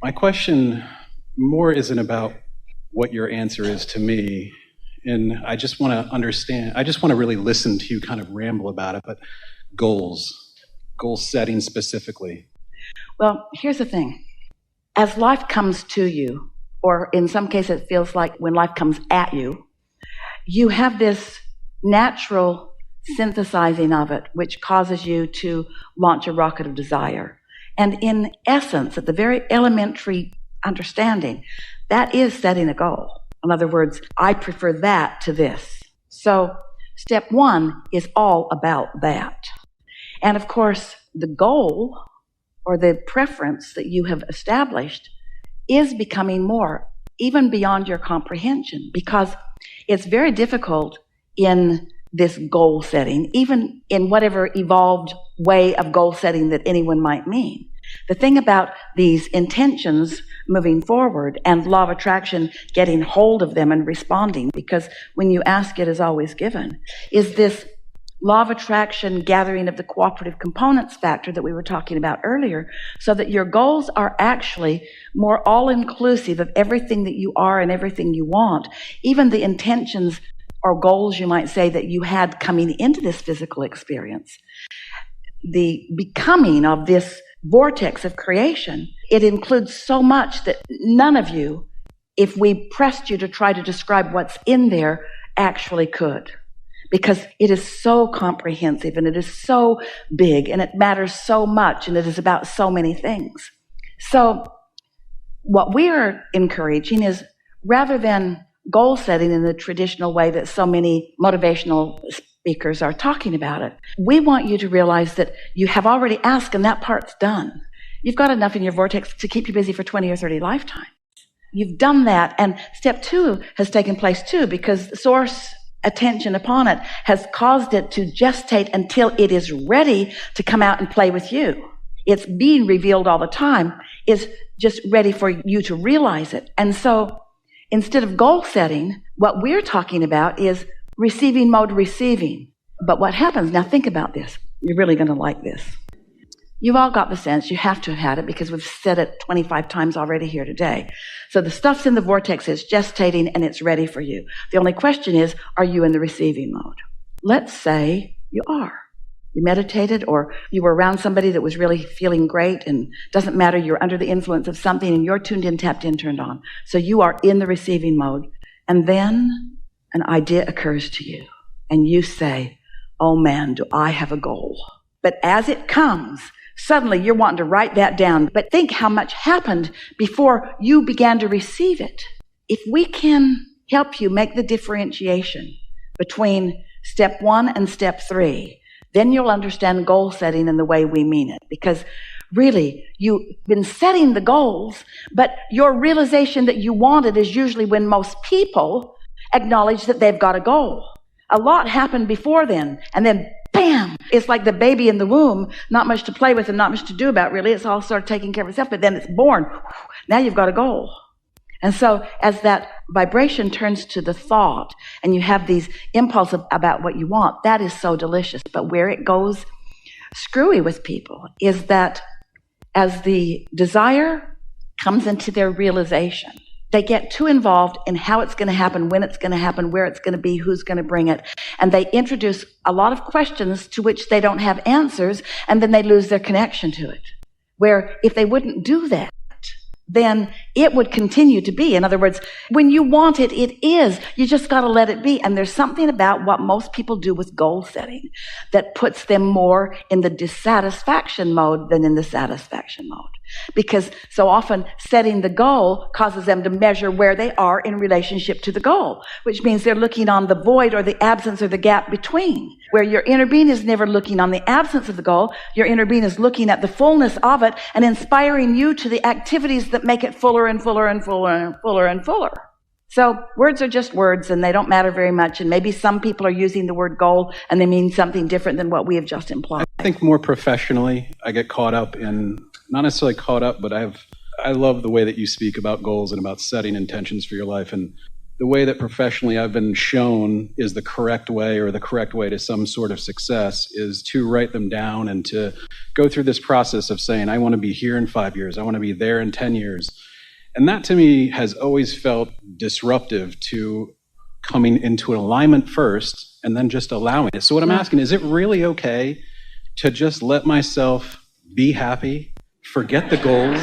My question more isn't about what your answer is to me, and I just want to understand, I just want to really listen to you kind of ramble about it, but goal setting specifically. Well, here's the thing. As life comes to you, or in some cases it feels like when life comes at you, you have this natural synthesizing of it, which causes you to launch a rocket of desire. And in essence, at the very elementary understanding, that is setting a goal. In other words, I prefer that to this. So step one is all about that. And of course, the goal or the preference that you have established is becoming more, even beyond your comprehension, because it's very difficult in this goal setting, even in whatever evolved way of goal setting that anyone might mean. The thing about these intentions moving forward and law of attraction getting hold of them and responding, because when you ask, it is always given, is this law of attraction gathering of the cooperative components factor that we were talking about earlier, so that your goals are actually more all-inclusive of everything that you are and everything you want, even the intentions or goals, you might say, that you had coming into this physical experience. The becoming of this vortex of creation, it includes so much that none of you, if we pressed you to try to describe what's in there, actually could. Because it is so comprehensive and it is so big and it matters so much and it is about so many things. So what we are encouraging is, rather than goal setting in the traditional way that so many motivational speakers are talking about it, we want you to realize that you have already asked and that part's done. You've got enough in your vortex to keep you busy for 20 or 30 lifetimes. You've done that, and step two has taken place too, because source attention upon it has caused it to gestate until it is ready to come out and play with you. It's being revealed all the time. It's just ready for you to realize it. And so instead of goal setting, what we're talking about is receiving mode receiving. But what happens, now think about this. You're really going to like this. You've all got the sense, you have to have had it because we've said it 25 times already here today. So the stuff's in the vortex, it's gestating and it's ready for you. The only question is, are you in the receiving mode? Let's say you are. You meditated, or you were around somebody that was really feeling great, and doesn't matter, you're under the influence of something and you're tuned in, tapped in, turned on. So you are in the receiving mode. And then an idea occurs to you and you say, oh man, do I have a goal? But as it comes, suddenly you're wanting to write that down. But think how much happened before you began to receive it. If we can help you make the differentiation between step one and step three, then you'll understand goal setting in the way we mean it. Because really, you've been setting the goals, but your realization that you want it is usually when most people acknowledge that they've got a goal. A lot happened before then, and then bam, it's like the baby in the womb, not much to play with and not much to do about, really. It's all sort of taking care of itself, but then it's born. Now you've got a goal. And so as that vibration turns to the thought and you have these impulses about what you want, that is so delicious. But where it goes screwy with people is that as the desire comes into their realization, they get too involved in how it's going to happen, when it's going to happen, where it's going to be, who's going to bring it. And they introduce a lot of questions to which they don't have answers, and then they lose their connection to it. Where if they wouldn't do that, then it would continue to be. In other words, when you want it, it is. You just got to let it be. And there's something about what most people do with goal setting that puts them more in the dissatisfaction mode than in the satisfaction mode. Because so often setting the goal causes them to measure where they are in relationship to the goal, which means they're looking on the void or the absence or the gap between. Where your inner being is never looking on the absence of the goal, your inner being is looking at the fullness of it and inspiring you to the activities that make it fuller and fuller and fuller and fuller and fuller. So words are just words and they don't matter very much. And maybe some people are using the word goal and they mean something different than what we have just implied. I think more professionally, I get caught up in, not necessarily caught up, but I love the way that you speak about goals and about setting intentions for your life. And the way that professionally I've been shown is the correct way, or the correct way to some sort of success, is to write them down and to go through this process of saying, I want to be here in 5 years, I want to be there in 10 years. And that to me has always felt disruptive to coming into an alignment first and then just allowing it. So what I'm asking, is it really okay to just let myself be happy, forget the goals,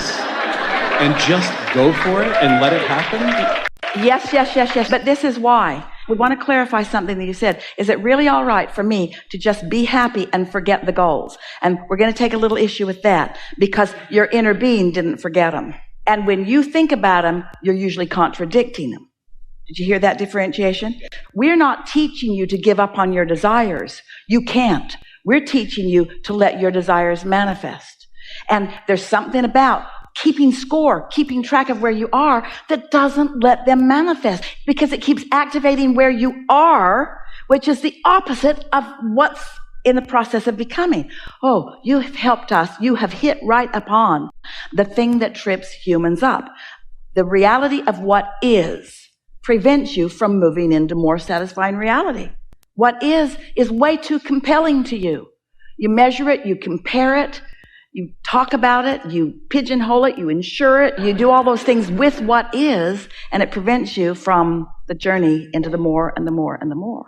and just go for it and let it happen? Yes. But this is why. We want to clarify something that you said. Is it really all right for me to just be happy and forget the goals? And we're going to take a little issue with that because your inner being didn't forget them. And when you think about them, you're usually contradicting them. Did you hear that differentiation? We're not teaching you to give up on your desires. You can't. We're teaching you to let your desires manifest. And there's something about keeping score, keeping track of where you are, that doesn't let them manifest because it keeps activating where you are, which is the opposite of what's in the process of becoming. Oh, you have helped us. You have hit right upon the thing that trips humans up. The reality of what is prevents you from moving into more satisfying reality. What is way too compelling to you. You measure it, you compare it, you talk about it, you pigeonhole it, you insure it, you do all those things with what is, and it prevents you from the journey into the more and the more and the more.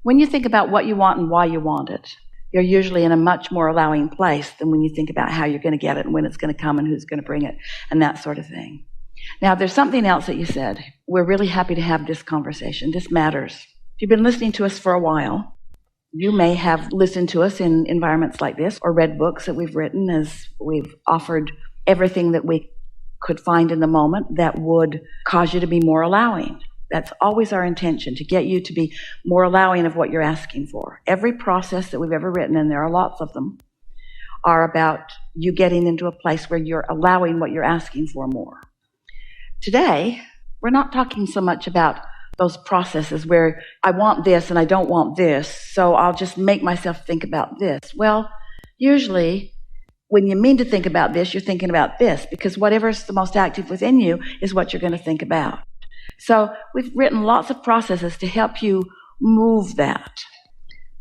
When you think about what you want and why you want it, you're usually in a much more allowing place than when you think about how you're going to get it and when it's going to come and who's going to bring it and that sort of thing. Now, there's something else that you said. We're really happy to have this conversation. This matters. If you've been listening to us for a while, you may have listened to us in environments like this or read books that we've written as we've offered everything that we could find in the moment that would cause you to be more allowing. That's always our intention, to get you to be more allowing of what you're asking for. Every process that we've ever written, and there are lots of them, are about you getting into a place where you're allowing what you're asking for more. Today, we're not talking so much about those processes where I want this and I don't want this, so I'll just make myself think about this. Well, usually when you mean to think about this, you're thinking about this, because whatever's the most active within you is what you're going to think about. So we've written lots of processes to help you move that.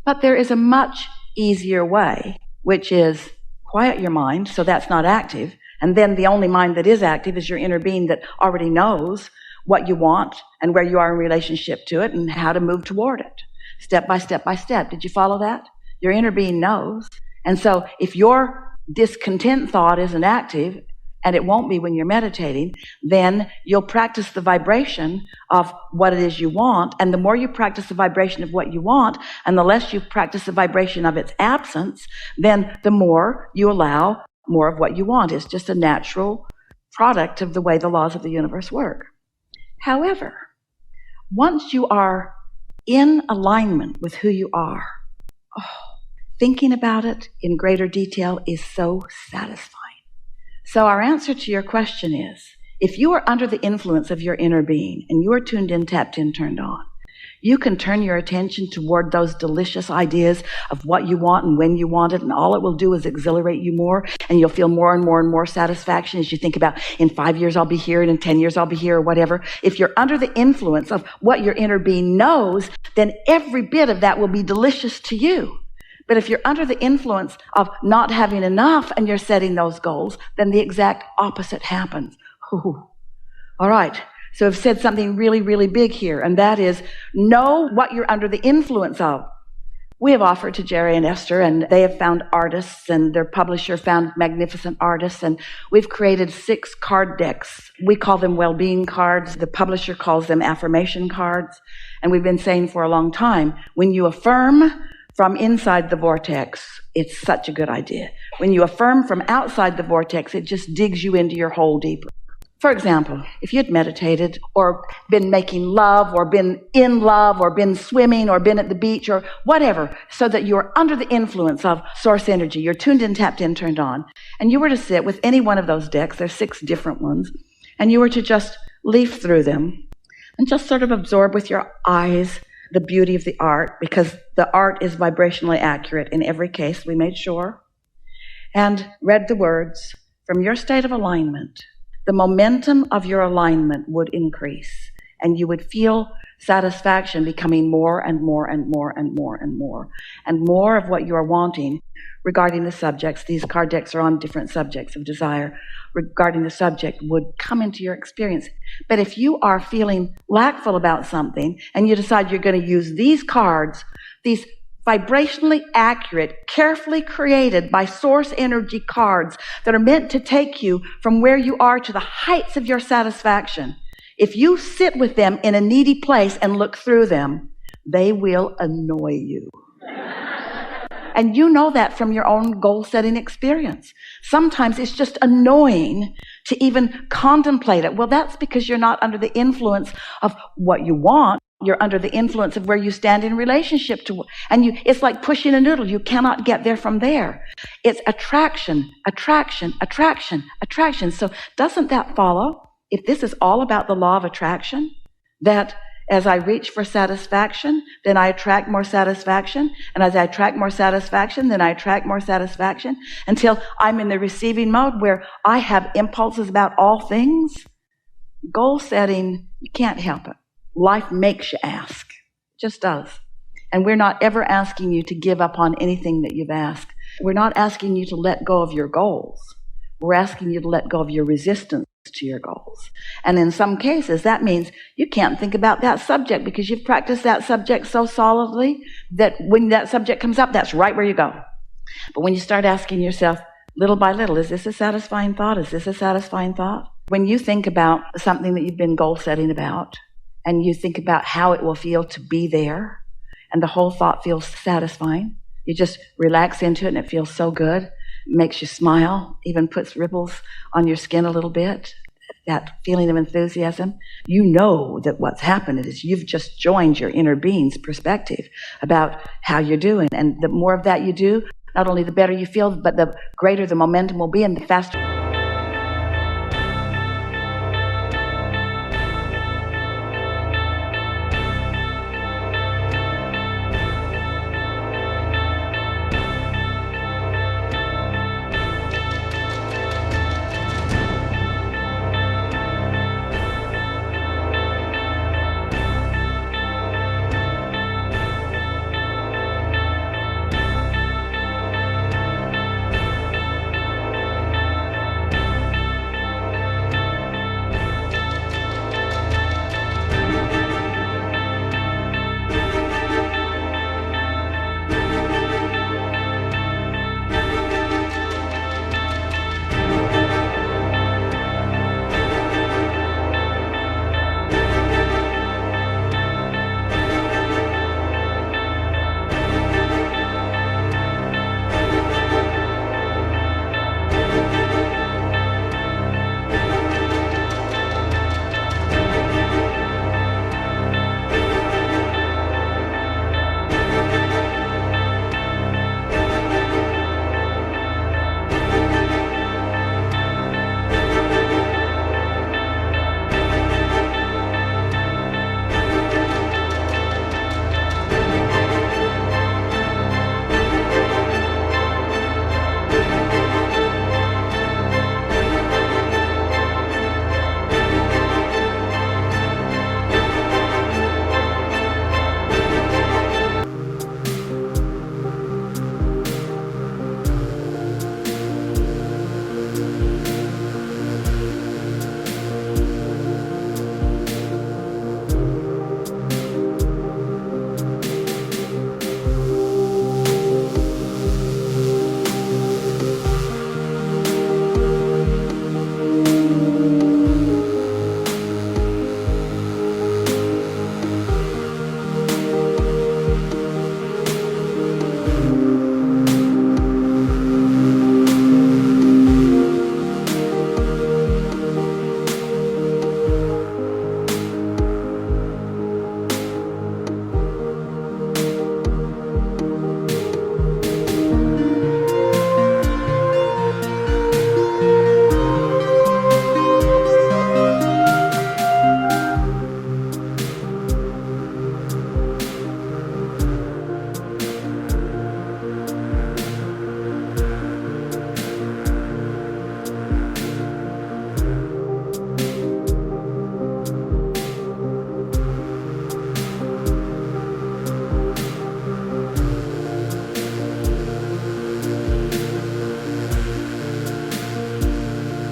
But there is a much easier way, which is quiet your mind so that's not active, and then the only mind that is active is your inner being that already knows what you want and where you are in relationship to it and how to move toward it, step by step by step. Did you follow that? Your inner being knows. And so if your discontent thought isn't active, and it won't be when you're meditating, then you'll practice the vibration of what it is you want. And the more you practice the vibration of what you want, and the less you practice the vibration of its absence, then the more you allow more of what you want. It's just a natural product of the way the laws of the universe work. However, once you are in alignment with who you are, thinking about it in greater detail is so satisfying. So our answer to your question is, if you are under the influence of your inner being and you are tuned in, tapped in, turned on, you can turn your attention toward those delicious ideas of what you want and when you want it, and all it will do is exhilarate you more, and you'll feel more and more and more satisfaction as you think about, in 5 years I'll be here, and in 10 years I'll be here, or whatever. If you're under the influence of what your inner being knows, then every bit of that will be delicious to you. But if you're under the influence of not having enough and you're setting those goals, then the exact opposite happens. Ooh. All right. So I've said something really, really big here, and that is know what you're under the influence of. We have offered to Jerry and Esther, and they have found artists, and their publisher found magnificent artists, and we've created 6 card decks. We call them well-being cards. The publisher calls them affirmation cards. And we've been saying for a long time, when you affirm from inside the vortex, it's such a good idea. When you affirm from outside the vortex, it just digs you into your hole deeper. For example, if you'd meditated or been making love or been in love or been swimming or been at the beach or whatever, so that you're under the influence of source energy, you're tuned in, tapped in, turned on, and you were to sit with any one of those decks, there's 6 different ones, and you were to just leaf through them and just sort of absorb with your eyes the beauty of the art, because the art is vibrationally accurate in every case, we made sure, and read the words, from your state of alignment, the momentum of your alignment would increase. And you would feel satisfaction becoming more and more and more and more and more, and more of what you are wanting regarding the subjects. These card decks are on different subjects of desire. Regarding the subject would come into your experience. But if you are feeling lackful about something and you decide you're going to use these cards, these vibrationally accurate, carefully created by source energy cards that are meant to take you from where you are to the heights of your satisfaction, if you sit with them in a needy place and look through them, they will annoy you. And you know that from your own goal-setting experience. Sometimes it's just annoying to even contemplate it. Well, that's because you're not under the influence of what you want. You're under the influence of where you stand in relationship to, and it's like pushing a noodle. You cannot get there from there. It's attraction, attraction, attraction, attraction. So doesn't that follow? If this is all about the law of attraction, that as I reach for satisfaction, then I attract more satisfaction. And as I attract more satisfaction, then I attract more satisfaction until I'm in the receiving mode where I have impulses about all things. Goal setting, you can't help it. Life makes you ask. It just does. And we're not ever asking you to give up on anything that you've asked. We're not asking you to let go of your goals. We're asking you to let go of your resistance to your goals. And in some cases, that means you can't think about that subject because you've practiced that subject so solidly that when that subject comes up, that's right where you go. But when you start asking yourself, little by little, is this a satisfying thought? Is this a satisfying thought? When you think about something that you've been goal setting about, and you think about how it will feel to be there, and the whole thought feels satisfying, you just relax into it and it feels so good. Makes you smile, even puts ripples on your skin a little bit, that feeling of enthusiasm. You know that what's happened is you've just joined your inner being's perspective about how you're doing. And the more of that you do, not only the better you feel, but the greater the momentum will be and the faster.